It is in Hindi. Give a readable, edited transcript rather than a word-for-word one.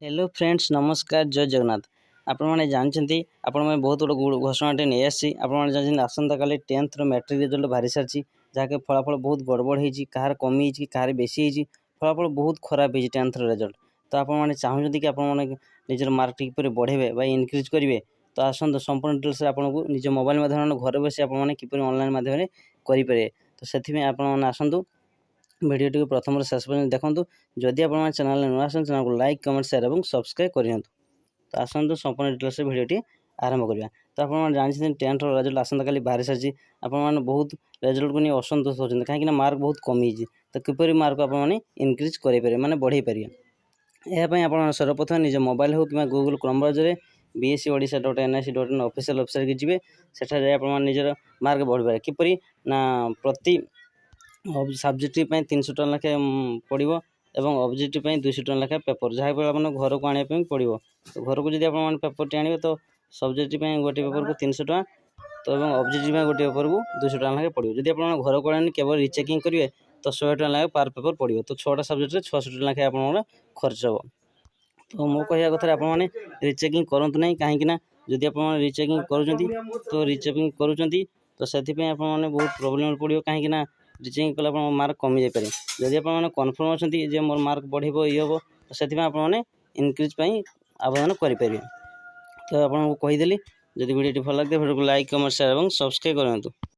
हेलो फ्रेंड्स नमस्कार जय जगन्नाथ आपने जानते आपण मैंने बहुत बड़ा घोषणाटे नहीं आसी आपने जानते आसंता काली 10th मैट्रिक रिजल्ट बाहरी सारी जहाँकि फलाफल बहुत गड़बड़ होती कहार कमी कहार बेसी होती फलाफल बहुत खराब होती 10th रिजल्ट तो आपने चाहते कि आपने निजर मार्क किपर बढ़े इनक्रिज करेंगे तो आसतु संपूर्ण डिटेल्स आपको निज मोबाइल माध्यम घर बस आपने किपर ऑनलाइन माध्यम करेंगे तो से आपने आसतु वीडियो टी प्रथम शेष पर्यटन देखूँ जदि आप चैनल नुआ आसान चैनल को लाइक कमेंट शेयर और सब्सक्राइब करूँ तो आसतु संपूर्ण डिटेल्स वीडियो आरंभ करवा तो आप जानते 10th रिजल्ट आसंता काली बाहरी सारी आपने बहुत रिजल्ट को नहीं असंतोष होती कहीं मार्क बहुत कमी तो किपर मार्क आपने इनक्रिज करेंगे माने बढ़े पारे यापाई आप सर्वप्रथम निज मोबाइल हो कि Google Chrome browser bscodisha.nic.in official website की जी सेठारे आप निजर मार्क बढ़ पारे किपर ना प्रति सब्जेक्ट 300 टका लेखे पड़ो एवं ऑब्जेक्टिव 200 टका लेखे पेपर जहाँ आप घर को आने पड़ो तो घर को जब आप पेपर टी आने तो सब्जेक्ट गोटे पेपर को 300 टका तो ऑब्जेक्टिव गोटे पेपर को 200 टका लेखे पड़ो जब आप घर को आने केवल रिचेकिंग करेंगे तो 100 टका लेखे पार पेपर पड़ो तो 6टा सब्जेक्ट 600 टका लेखे आप खर्च हो तो मो कह कथा आपने रिचेकिंग करूँ ना कहीं जदि आप रिचेकिंग कर तो रिचेकिंग करूँ तो से आपने बहुत प्रोब्लेम पड़ो कहीं रिचेकिंग कला मार्क कमी जापे जदि आप कन्फर्म अच्छा मोर मार्क बढ़ो ये हम तो से आपने इनक्रिज आवेदन करेंगे तो आपको कहीदेली जदि वीडियो भल लगे वीडियो को लाइक कमेंट शेयर और सब्सक्राइब करूँ।